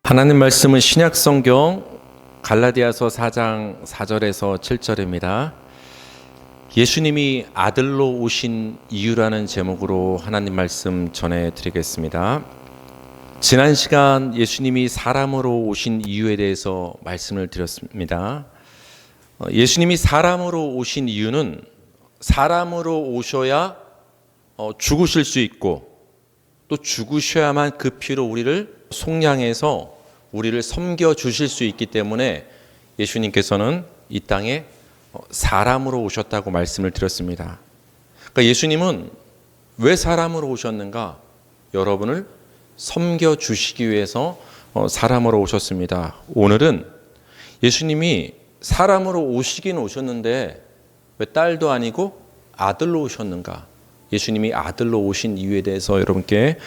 하나님 말씀은 신약 성경 갈라디아서 4장 4절에서 7절입니다. 예수님이 아들로 오신 이유라는 제목으로 하나님 말씀 전해드리겠습니다. 지난 시간 예수님이 사람으로 오신 이유에 대해서 말씀을 드렸습니다. 예수님이 사람으로 오신 이유는 사람으로 오셔야 죽으실 수 있고 또 죽으셔야만 그 피로 우리를 속량해서 우리를 섬겨 주실 수 있기 때문에 예수님께서는 이 땅에 사람으로 오셨다고 말씀을 드렸습니다. 그러니까 예수님은 왜 사람으로 오셨는가? 여러분을 섬겨 주시기 위해서 사람으로 오셨습니다. 오늘은 예수님이 사람으로 오시긴 오셨는데 왜 딸도 아니고 아들로 오셨는가? 예수님이 아들로 오신 이유에 대해서 여러분께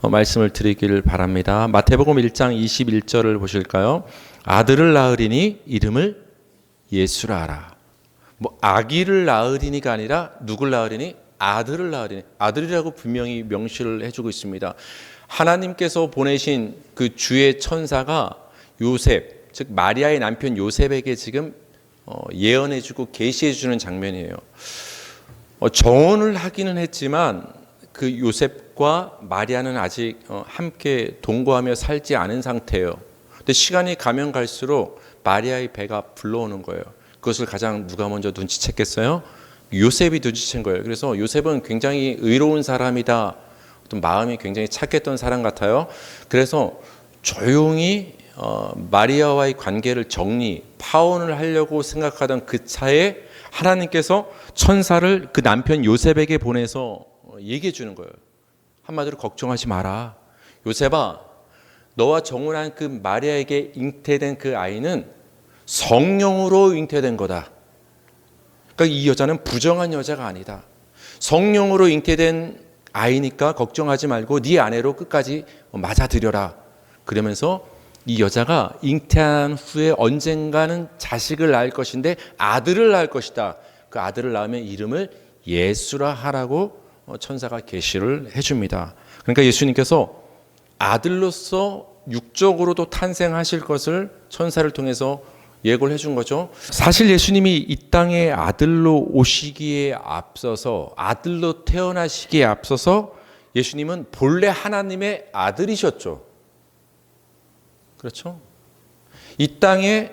말씀을 드리길 바랍니다. 마태복음 1장 21절을 보실까요? 아들을 낳으리니 이름을 예수라 하라. 아기를 낳으리니가 아니라 누굴 낳으리니? 아들을 낳으리니. 아들이라고 분명히 명시를 해주고 있습니다. 하나님께서 보내신 그 주의 천사가 요셉, 즉 마리아의 남편 요셉에게 지금 예언해주고 계시해주는 장면이에요. 정혼을 하기는 했지만 그 요셉과 마리아는 아직 함께 동거하며 살지 않은 상태예요. 근데 시간이 가면 갈수록 마리아의 배가 불러오는 거예요. 그것을 가장 누가 먼저 눈치챘겠어요? 요셉이 눈치챈 거예요. 그래서 요셉은 굉장히 의로운 사람이다. 어떤 마음이 굉장히 착했던 사람 같아요. 그래서 조용히 마리아와의 관계를 파혼을 하려고 생각하던 그 차에 하나님께서 천사를 그 남편 요셉에게 보내서 얘기해 주는 거예요. 한마디로 걱정하지 마라. 요셉아, 너와 정혼한 그 마리아에게 잉태된 그 아이는 성령으로 잉태된 거다. 그러니까 이 여자는 부정한 여자가 아니다. 성령으로 잉태된 아이니까 걱정하지 말고 네 아내로 끝까지 맞아들여라. 그러면서 이 여자가 잉태한 후에 언젠가는 자식을 낳을 것인데 아들을 낳을 것이다. 그 아들을 낳으면 이름을 예수라 하라고 천사가 계시를 해줍니다. 그러니까 예수님께서 아들로서 육적으로도 탄생하실 것을 천사를 통해서 예고를 해준 거죠. 사실 예수님이 이 땅에 아들로 오시기에 앞서서 아들로 태어나시기에 앞서서 예수님은 본래 하나님의 아들이셨죠. 그렇죠? 이 땅에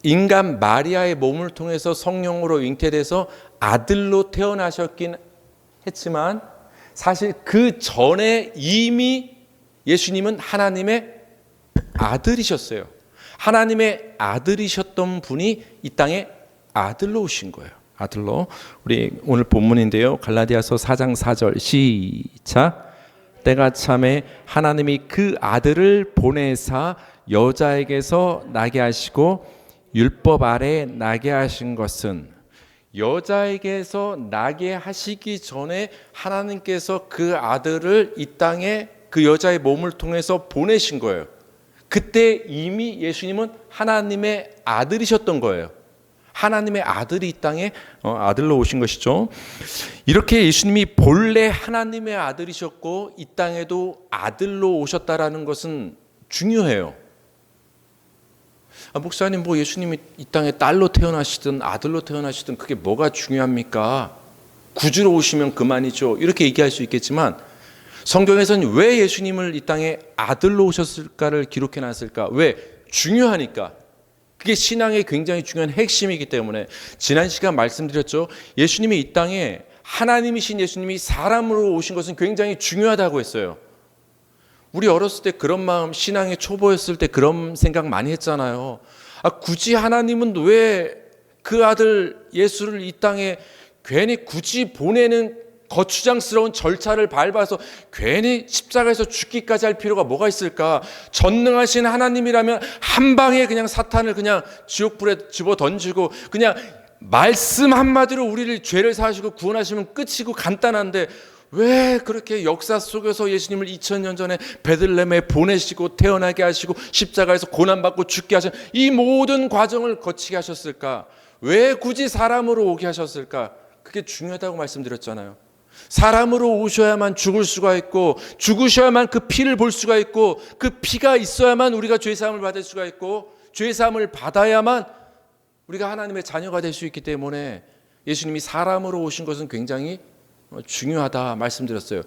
인간 마리아의 몸을 통해서 성령으로 잉태돼서 아들로 태어나셨긴 했지만 사실 그 전에 이미 예수님은 하나님의 아들이셨어요. 하나님의 아들이셨던 분이 이 땅에 아들로 오신 거예요. 아들로. 우리 오늘 본문인데요. 갈라디아서 4장 4절 시작. 때가 참에 하나님이 그 아들을 보내사 여자에게서 나게 하시고 율법 아래 나게 하신 것은 여자에게서 나게 하시기 전에 하나님께서 그 아들을 이 땅에 그 여자의 몸을 통해서 보내신 거예요. 그때 이미 예수님은 하나님의 아들이셨던 거예요. 하나님의 아들이 이 땅에 아들로 오신 것이죠. 이렇게 예수님이 본래 하나님의 아들이셨고 이 땅에도 아들로 오셨다라는 것은 중요해요. 목사님, 예수님이 이 땅에 딸로 태어나시든 아들로 태어나시든 그게 뭐가 중요합니까? 구주로 오시면 그만이죠. 이렇게 얘기할 수 있겠지만 성경에서는 왜 예수님을 이 땅에 아들로 오셨을까를 기록해 놨을까? 왜? 중요하니까. 그게 신앙의 굉장히 중요한 핵심이기 때문에 지난 시간 말씀드렸죠. 예수님이 이 땅에 하나님이신 예수님이 사람으로 오신 것은 굉장히 중요하다고 했어요. 우리 어렸을 때 그런 마음, 신앙의 초보였을 때 그런 생각 많이 했잖아요. 굳이 하나님은 왜 그 아들 예수를 이 땅에 괜히 굳이 보내는 거추장스러운 절차를 밟아서 괜히 십자가에서 죽기까지 할 필요가 뭐가 있을까? 전능하신 하나님이라면 한 방에 그냥 사탄을 그냥 지옥불에 집어 던지고 그냥 말씀 한마디로 우리를 죄를 사하시고 구원하시면 끝이고 간단한데 왜 그렇게 역사 속에서 예수님을 2000년 전에 베들레헴에 보내시고 태어나게 하시고 십자가에서 고난받고 죽게 하신 이 모든 과정을 거치게 하셨을까? 왜 굳이 사람으로 오게 하셨을까? 그게 중요하다고 말씀드렸잖아요. 사람으로 오셔야만 죽을 수가 있고, 죽으셔야만 그 피를 볼 수가 있고, 그 피가 있어야만 우리가 죄사함을 받을 수가 있고, 죄사함을 받아야만 우리가 하나님의 자녀가 될 수 있기 때문에 예수님이 사람으로 오신 것은 굉장히 중요하다 말씀드렸어요.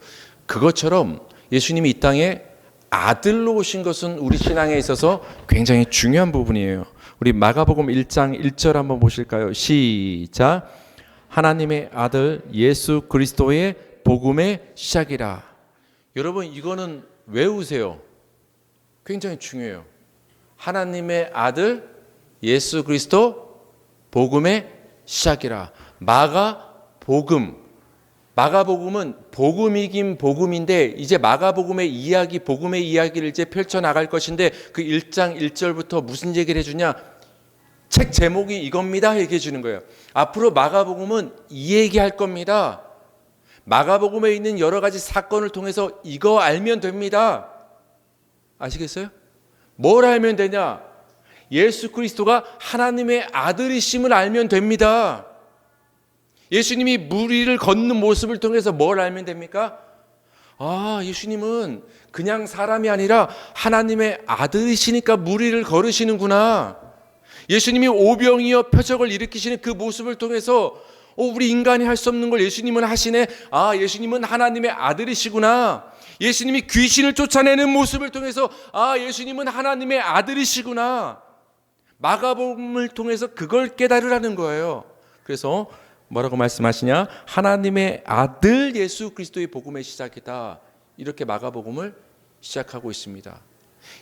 그것처럼 예수님이 이 땅에 아들로 오신 것은 우리 신앙에 있어서 굉장히 중요한 부분이에요. 우리 마가복음 1장 1절 한번 보실까요? 시작. 하나님의 아들 예수 그리스도의 복음의 시작이라. 여러분, 이거는 외우세요. 굉장히 중요해요. 하나님의 아들 예수 그리스도 복음의 시작이라. 마가복음은 복음이긴 복음인데, 이제 마가복음의 이야기, 복음의 이야기를 이제 펼쳐나갈 것인데, 그 1장 1절부터 무슨 얘기를 해주냐? 책 제목이 이겁니다 얘기해 주는 거예요. 앞으로 마가복음은 이 얘기할 겁니다. 마가복음에 있는 여러 가지 사건을 통해서 이거 알면 됩니다. 아시겠어요? 뭘 알면 되냐? 예수 그리스도가 하나님의 아들이심을 알면 됩니다. 예수님이 물 위를 걷는 모습을 통해서 뭘 알면 됩니까? 아, 예수님은 그냥 사람이 아니라 하나님의 아들이시니까 물 위를 걸으시는구나. 예수님이 오병이어 표적을 일으키시는 그 모습을 통해서 우리 인간이 할 수 없는 걸 예수님은 하시네. 아, 예수님은 하나님의 아들이시구나. 예수님이 귀신을 쫓아내는 모습을 통해서 아, 예수님은 하나님의 아들이시구나. 마가복음을 통해서 그걸 깨달으라는 거예요. 그래서 뭐라고 말씀하시냐? 하나님의 아들 예수 그리스도의 복음의 시작이다. 이렇게 마가복음을 시작하고 있습니다.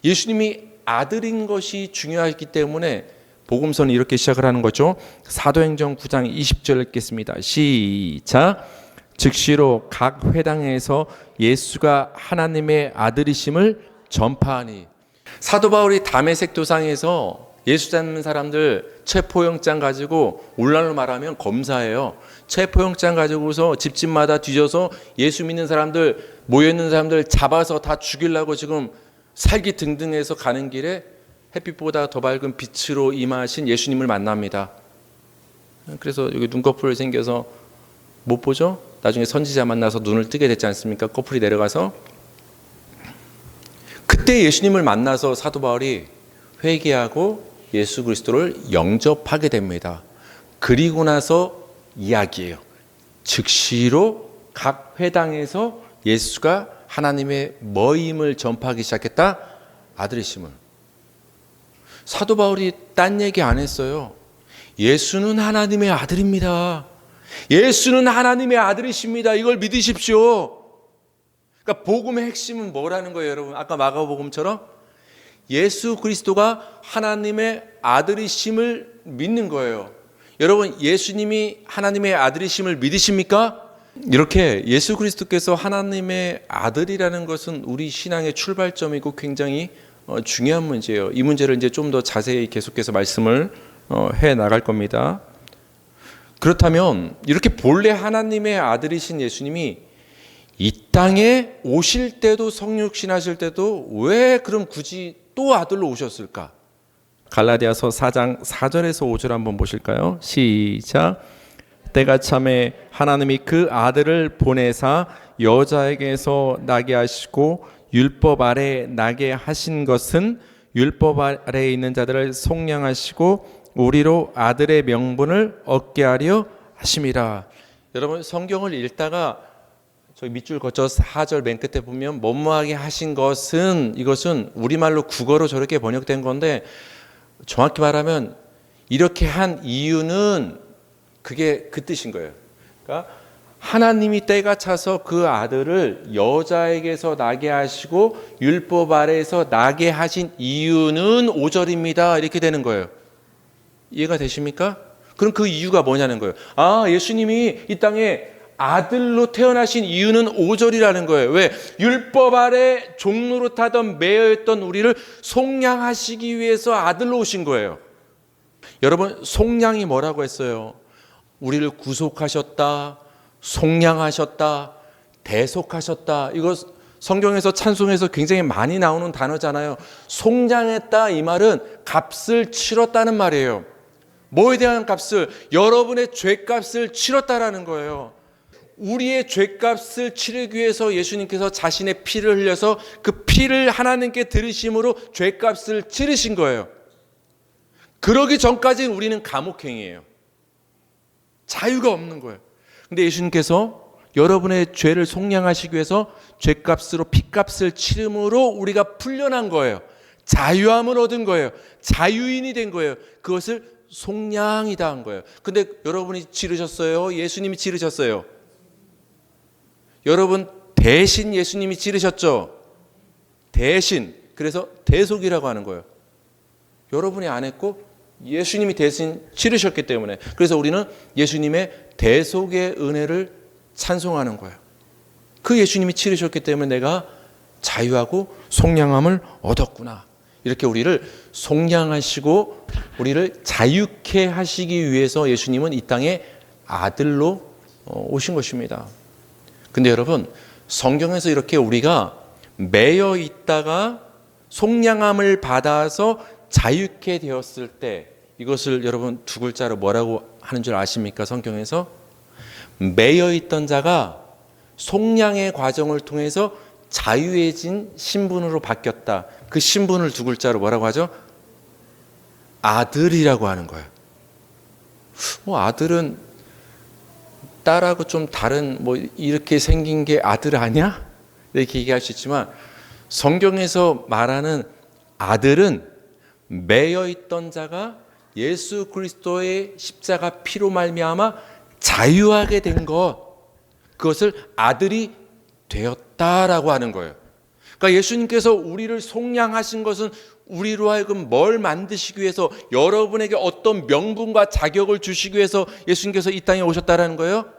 예수님이 아들인 것이 중요하기 때문에 복음서는 이렇게 시작을 하는 거죠. 사도행전 9장 20절 읽겠습니다. 시작. 즉시로 각 회당에서 예수가 하나님의 아들이심을 전파하니. 사도 바울이 다메섹 도상에서 예수 잡는 사람들 체포영장 가지고 오늘날로 말하면 검사예요. 체포영장 가지고서 집집마다 뒤져서 예수 믿는 사람들, 모여있는 사람들 잡아서 다 죽이려고 지금 살기 등등해서 가는 길에 햇빛보다 더 밝은 빛으로 임하신 예수님을 만납니다. 그래서 여기 눈꺼풀 생겨서 못 보죠? 나중에 선지자 만나서 눈을 뜨게 됐지 않습니까? 꺼풀이 내려가서. 그때 예수님을 만나서 사도 바울이 회개하고 예수 그리스도를 영접하게 됩니다. 그리고 나서 이야기예요. 즉시로 각 회당에서 예수가 하나님의 뭐임을 전파하기 시작했다? 아들이심을. 사도 바울이 딴 얘기 안 했어요. 예수는 하나님의 아들입니다. 예수는 하나님의 아들이십니다. 이걸 믿으십시오. 그러니까 복음의 핵심은 뭐라는 거예요, 여러분? 아까 마가복음처럼 예수 그리스도가 하나님의 아들이심을 믿는 거예요. 여러분, 예수님이 하나님의 아들이심을 믿으십니까? 이렇게 예수 그리스도께서 하나님의 아들이라는 것은 우리 신앙의 출발점이고 굉장히 중요한 문제예요. 이 문제를 이제 좀 더 자세히 계속해서 말씀을 해 나갈 겁니다. 그렇다면 이렇게 본래 하나님의 아들이신 예수님이 이 땅에 오실 때도 성육신 하실 때도 왜 그럼 굳이 또 아들로 오셨을까? 갈라디아서 4장 4절에서 5절 한번 보실까요? 시작. 때가 참에 하나님이 그 아들을 보내사 여자에게서 나게 하시고 율법 아래 나게 하신 것은 율법 아래에 있는 자들을 속량하시고 우리로 아들의 명분을 얻게 하려 하심이라. 여러분, 성경을 읽다가 저희 밑줄 거쳐 4절 맨 끝에 보면 뭐뭐하게 하신 것은, 이것은 우리말로 국어로 저렇게 번역된 건데 정확히 말하면 이렇게 한 이유는 그게 그 뜻인 거예요. 그러니까 하나님이 때가 차서 그 아들을 여자에게서 나게 하시고 율법 아래에서 나게 하신 이유는 5절입니다. 이렇게 되는 거예요. 이해가 되십니까? 그럼 그 이유가 뭐냐는 거예요. 아, 예수님이 이 땅에 아들로 태어나신 이유는 5절이라는 거예요. 왜? 율법 아래 종로로 타던 매여있던 우리를 속량하시기 위해서 아들로 오신 거예요. 여러분, 속량이 뭐라고 했어요? 우리를 구속하셨다, 속량하셨다, 대속하셨다. 이거 성경에서 찬송에서 굉장히 많이 나오는 단어잖아요. 속량했다, 이 말은 값을 치렀다는 말이에요. 뭐에 대한 값을? 여러분의 죄값을 치렀다라는 거예요. 우리의 죄값을 치르기 위해서 예수님께서 자신의 피를 흘려서 그 피를 하나님께 들으심으로 죄값을 치르신 거예요. 그러기 전까지는 우리는 감옥행이에요. 자유가 없는 거예요. 근데 예수님께서 여러분의 죄를 속량하시기 위해서 죄값으로 피값을 치름으로 우리가 풀려난 거예요. 자유함을 얻은 거예요. 자유인이 된 거예요. 그것을 속량이다 한 거예요. 근데 여러분이 치르셨어요? 예수님이 치르셨어요? 여러분 대신 예수님이 치르셨죠? 대신. 그래서 대속이라고 하는 거예요. 여러분이 안 했고 예수님이 대신 치르셨기 때문에. 그래서 우리는 예수님의 대속의 은혜를 찬송하는 거예요. 그 예수님이 치르셨기 때문에 내가 자유하고 속량함을 얻었구나. 이렇게 우리를 속량하시고 우리를 자유케 하시기 위해서 예수님은 이 땅에 아들로 오신 것입니다. 근데 여러분, 성경에서 이렇게 우리가 매여 있다가 속량함을 받아서 자유케 되었을 때, 이것을 여러분 두 글자로 뭐라고 하는 줄 아십니까? 성경에서 매여 있던 자가 속량의 과정을 통해서 자유해진 신분으로 바뀌었다. 그 신분을 두 글자로 뭐라고 하죠? 아들이라고 하는 거예요. 아들은 딸하고 좀 다른 이렇게 생긴 게 아들 아니야? 이렇게 얘기할 수 있지만 성경에서 말하는 아들은 매여 있던 자가 예수 그리스도의 십자가 피로 말미암아 자유하게 된 것, 그것을 아들이 되었다라고 하는 거예요. 그러니까 예수님께서 우리를 속량하신 것은 우리로 하여금 뭘 만드시기 위해서, 여러분에게 어떤 명분과 자격을 주시기 위해서 예수님께서 이 땅에 오셨다라는 거예요.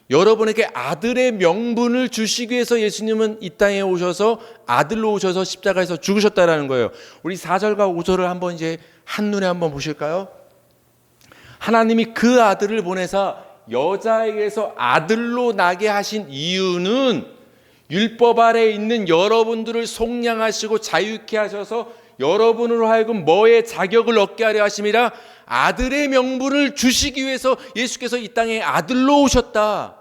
여러분에게 아들의 명분을 주시기 위해서 예수님은 이 땅에 오셔서 아들로 오셔서 십자가에서 죽으셨다라는 거예요. 우리 4절과 5절을 한번 이제 한눈에 한번 보실까요? 하나님이 그 아들을 보내사 여자에게서 아들로 나게 하신 이유는 율법 아래에 있는 여러분들을 속량하시고 자유케 하셔서 여러분으로 하여금 뭐의 자격을 얻게 하려 하심이라, 아들의 명분을 주시기 위해서 예수께서 이 땅에 아들로 오셨다.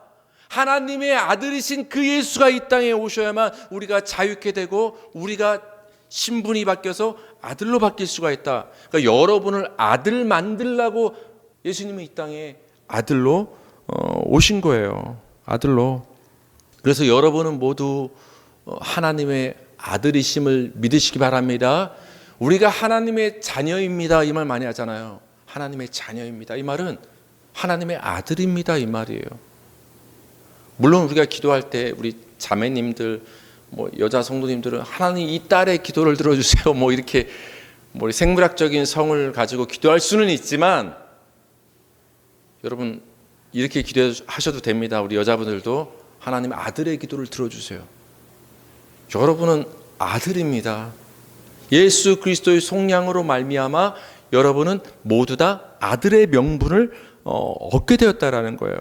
하나님의 아들이신 그 예수가 이 땅에 오셔야만 우리가 자유케 되고 우리가 신분이 바뀌어서 아들로 바뀔 수가 있다. 그러니까 여러분을 아들 만들라고 예수님은 이 땅에 아들로 오신 거예요. 아들로. 그래서 여러분은 모두 하나님의 아들이심을 믿으시기 바랍니다. 우리가 하나님의 자녀입니다. 이 말 많이 하잖아요. 하나님의 자녀입니다. 이 말은 하나님의 아들입니다. 이 말이에요. 물론 우리가 기도할 때 우리 자매님들, 여자 성도님들은 하나님 이 딸의 기도를 들어주세요. 이렇게 생물학적인 성을 가지고 기도할 수는 있지만, 여러분 이렇게 기도하셔도 됩니다. 우리 여자분들도 하나님의 아들의 기도를 들어주세요. 여러분은 아들입니다. 예수 그리스도의 속량으로 말미암아 여러분은 모두 다 아들의 명분을 얻게 되었다라는 거예요.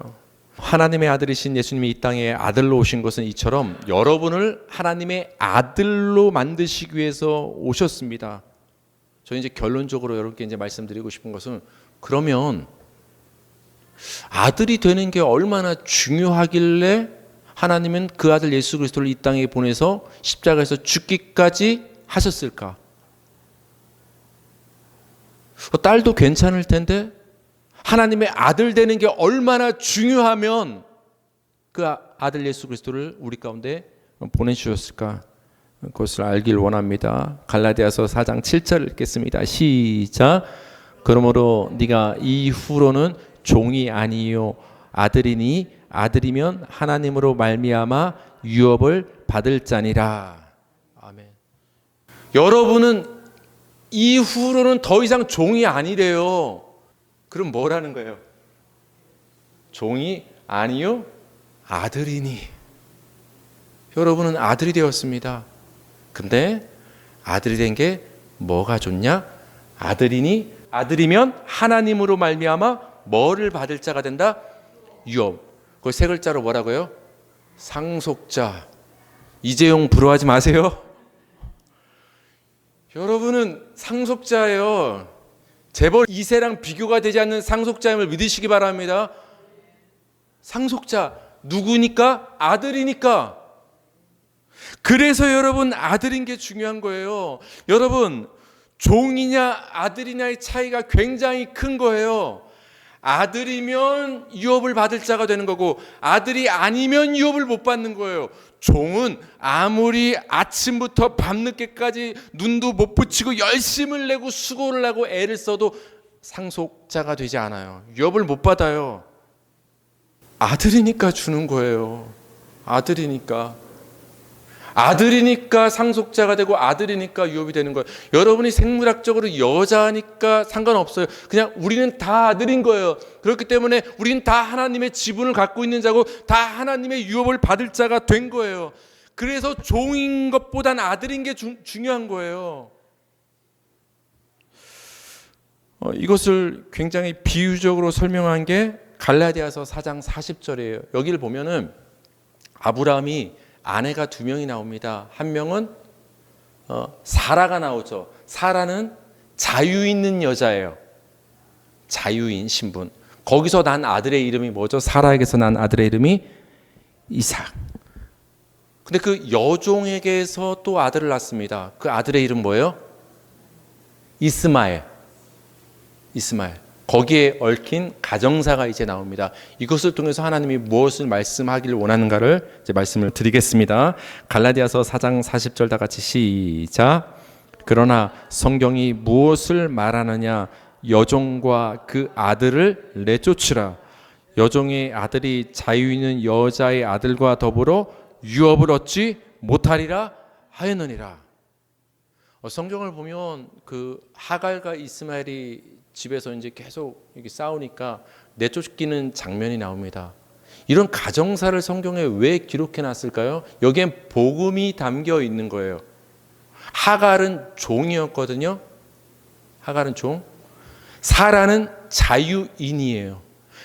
하나님의 아들이신 예수님이 이 땅에 아들로 오신 것은 이처럼 여러분을 하나님의 아들로 만드시기 위해서 오셨습니다. 저는 이제 결론적으로 여러분께 이제 말씀드리고 싶은 것은, 그러면 아들이 되는 게 얼마나 중요하길래 하나님은 그 아들 예수 그리스도를 이 땅에 보내서 십자가에서 죽기까지 하셨을까? 딸도 괜찮을 텐데 하나님의 아들 되는 게 얼마나 중요하면 그 아들 예수 그리스도를 우리 가운데 보내주셨을까? 그것을 알길 원합니다. 갈라디아서 4장 7절 읽겠습니다. 시작. 그러므로 네가 이후로는 종이 아니요 아들이니 아들이면 하나님으로 말미암아 유업을 받을 자니라. 아멘. 여러분은 이후로는 더 이상 종이 아니래요. 그럼 뭐라는 거예요? 종이 아니요 아들이니. 여러분은 아들이 되었습니다. 근데 아들이 된 게 뭐가 좋냐? 아들이니, 아들이면 하나님으로 말미암아 뭐를 받을 자가 된다? 유업. 그걸 세 글자로 뭐라고요? 상속자. 이재용 부러워하지 마세요. 여러분은 상속자예요. 재벌 2세랑 비교가 되지 않는 상속자임을 믿으시기 바랍니다. 상속자 누구니까? 아들이니까. 그래서 여러분 아들인 게 중요한 거예요. 여러분 종이냐 아들이냐의 차이가 굉장히 큰 거예요. 아들이면 유업을 받을 자가 되는 거고 아들이 아니면 유업을 못 받는 거예요. 종은 아무리 아침부터 밤늦게까지 눈도 못 붙이고 열심을 내고 수고를 하고 애를 써도 상속자가 되지 않아요. 유업을 못 받아요. 아들이니까 주는 거예요. 아들이니까 상속자가 되고 아들이니까 유업이 되는 거예요. 여러분이 생물학적으로 여자니까 상관없어요. 그냥 우리는 다 아들인 거예요. 그렇기 때문에 우리는 다 하나님의 지분을 갖고 있는 자고 다 하나님의 유업을 받을 자가 된 거예요. 그래서 종인 것보단 아들인 게 중요한 거예요. 이것을 굉장히 비유적으로 설명한 게 갈라디아서 4장 40절이에요. 여기를 보면은 아브라함이 아내가 2명이 나옵니다. 한 명은 사라가 나오죠. 사라는 자유 있는 여자예요. 자유인 신분. 거기서 난 아들의 이름이 뭐죠? 사라에게서 난 아들의 이름이 이삭. 근데 그 여종에게서 또 아들을 낳습니다. 그 아들의 이름 뭐예요? 이스마엘. 거기에 얽힌 가정사가 이제 나옵니다. 이것을 통해서 하나님이 무엇을 말씀하기를 원하는가를 이제 말씀을 드리겠습니다. 갈라디아서 4장 40절 다 같이 시작. 그러나 성경이 무엇을 말하느냐? 여종과 그 아들을 내쫓으라. 여종의 아들이 자유 있는 여자의 아들과 더불어 유업을 얻지 못하리라 하였느니라. 성경을 보면 그 하갈과 이스마엘이 집에서 이제 계속 이렇게 싸우니까 내쫓기는 장면이 나옵니다. 이런 가정사를 성경에 왜 기록해 놨을까요? 여기엔 복음이 담겨 있는 거예요. 하갈은 종이었거든요. 하갈은 종. 사라는 자유인이에요.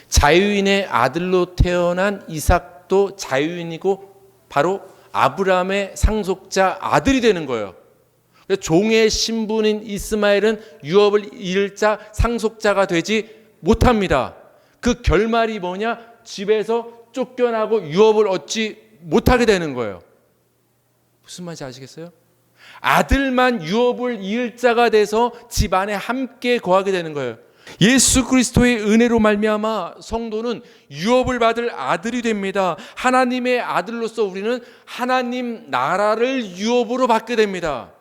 자유인의 아들로 태어난 이삭도 자유인이고 바로 아브라함의 상속자 아들이 되는 거예요. 종의 신분인 이스마엘은 유업을 잃을 자, 상속자가 되지 못합니다. 그 결말이 뭐냐? 집에서 쫓겨나고 유업을 얻지 못하게 되는 거예요. 무슨 말인지 아시겠어요? 아들만 유업을 잃을 자가 돼서 집안에 함께 거하게 되는 거예요. 예수 그리스도의 은혜로 말미암아 성도는 유업을 받을 아들이 됩니다. 하나님의 아들로서 우리는 하나님 나라를 유업으로 받게 됩니다.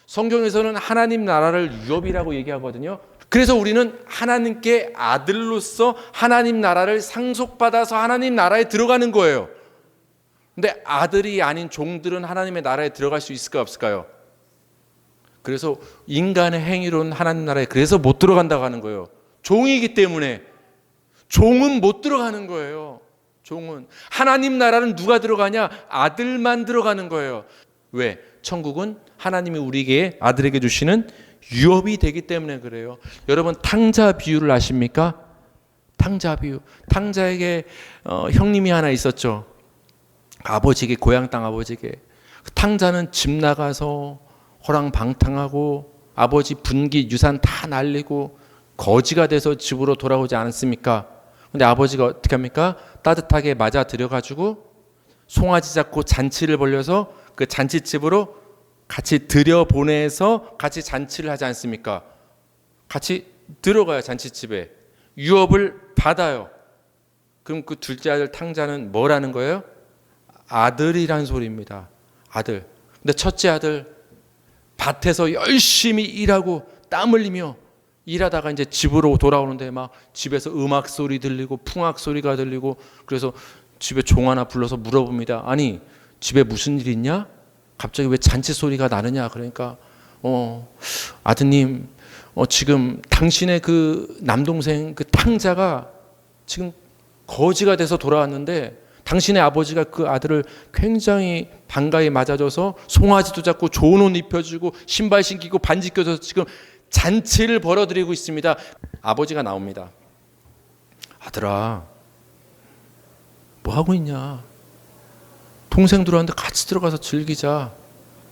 성경에서는 하나님 나라를 유업이라고 얘기하거든요. 그래서 우리는 하나님께 아들로서 하나님 나라를 상속받아서 하나님 나라에 들어가는 거예요. 근데 아들이 아닌 종들은 하나님의 나라에 들어갈 수 있을까 없을까요? 그래서 인간의 행위로는 하나님 나라에 그래서 못 들어간다고 하는 거예요. 종이기 때문에. 종은 못 들어가는 거예요. 종은. 하나님 나라는 누가 들어가냐? 아들만 들어가는 거예요. 왜? 천국은 하나님이 우리에게 아들에게 주시는 유업이 되기 때문에 그래요. 여러분 탕자 비유를 아십니까? 탕자 비유. 탕자에게 형님이 하나 있었죠. 아버지에게, 고향 땅 아버지에게. 탕자는 집 나가서 호랑방탕하고 아버지 분기 유산 다 날리고 거지가 돼서 집으로 돌아오지 않았습니까? 근데 아버지가 어떻게 합니까? 따뜻하게 맞아 들여가지고 송아지 잡고 잔치를 벌려서 그 잔치집으로 같이 들여보내서 같이 잔치를 하지 않습니까? 같이 들어가요. 잔치집에. 유업을 받아요. 그럼 그 둘째 아들 탕자는 뭐라는 거예요? 아들이란 소리입니다. 아들. 근데 첫째 아들 밭에서 열심히 일하고 땀 흘리며 일하다가 이제 집으로 돌아오는데 막 집에서 음악 소리 들리고 풍악 소리가 들리고 그래서 집에 종 하나 불러서 물어봅니다. 아니 집에 무슨 일 있냐? 갑자기 왜 잔치 소리가 나느냐? 그러니까 아드님 지금 당신의 그 남동생 그 탕자가 지금 거지가 돼서 돌아왔는데 당신의 아버지가 그 아들을 굉장히 반가이 맞아줘서 송아지도 잡고 좋은 옷 입혀주고 신발 신기고 반지 껴줘서 지금 잔치를 벌어들이고 있습니다. 아버지가 나옵니다. 아들아 뭐 하고 있냐? 동생 들어왔는데 같이 들어가서 즐기자.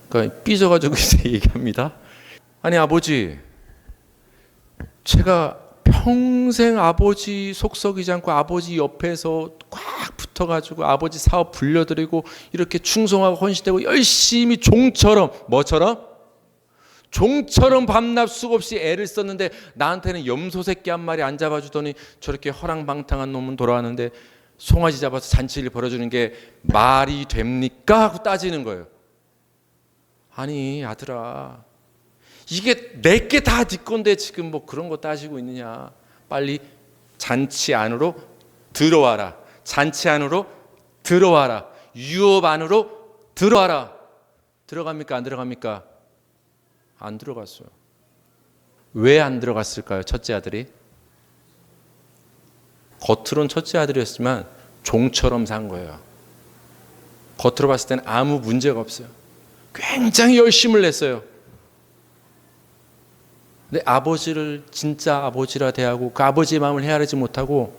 그러니까 삐져가지고 이제 얘기합니다. 아니 아버지 제가 평생 아버지 속 썩이지 않고 아버지 옆에서 꽉 붙어가지고 아버지 사업 불려드리고 이렇게 충성하고 헌신되고 열심히 종처럼, 뭐처럼? 종처럼 밤낮 수없이 애를 썼는데 나한테는 염소 새끼 한 마리 안 잡아주더니 저렇게 허랑방탕한 놈은 돌아왔는데 송아지 잡아서 잔치를 벌여주는 게 말이 됩니까? 하고 따지는 거예요. 아니 아들아, 이게 내게 다 네 건데 지금 뭐 그런 거 따지고 있느냐. 빨리 잔치 안으로 들어와라. 잔치 안으로 들어와라. 유업 안으로 들어와라. 들어갑니까? 안 들어갑니까? 안 들어갔어요. 왜 안 들어갔을까요? 첫째 아들이 겉으론 첫째 아들이었지만 종처럼 산 거예요. 겉으로 봤을 때는 아무 문제가 없어요. 굉장히 열심을 냈어요. 근데 아버지를 진짜 아버지라 대하고 그 아버지의 마음을 헤아리지 못하고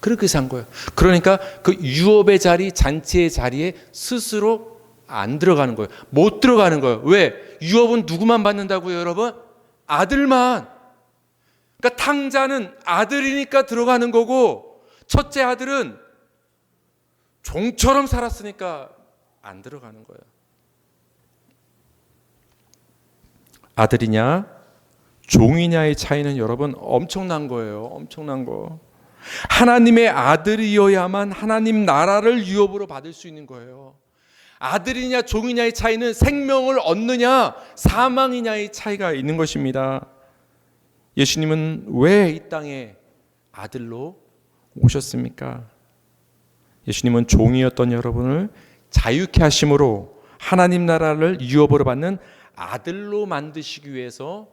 그렇게 산 거예요. 그러니까 그 유업의 자리, 잔치의 자리에 스스로 안 들어가는 거예요. 못 들어가는 거예요. 왜? 유업은 누구만 받는다고요, 여러분? 아들만. 그러니까 탕자는 아들이니까 들어가는 거고 첫째 아들은 종처럼 살았으니까 안 들어가는 거예요. 아들이냐 종이냐의 차이는 여러분 엄청난 거예요. 엄청난 거. 하나님의 아들이어야만 하나님 나라를 유업으로 받을 수 있는 거예요. 아들이냐 종이냐의 차이는 생명을 얻느냐 사망이냐의 차이가 있는 것입니다. 예수님은 왜 이 땅에 아들로 오셨습니까? 예수님은 종이었던 여러분을 자유케 하심으로 하나님 나라를 유업으로 받는 아들로 만드시기 위해서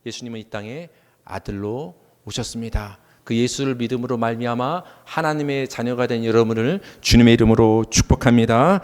예수님은 이 땅에 아들로 오셨습니다. 그 예수를 믿음으로 말미암아 하나님의 자녀가 된 여러분을 주님의 이름으로 축복합니다.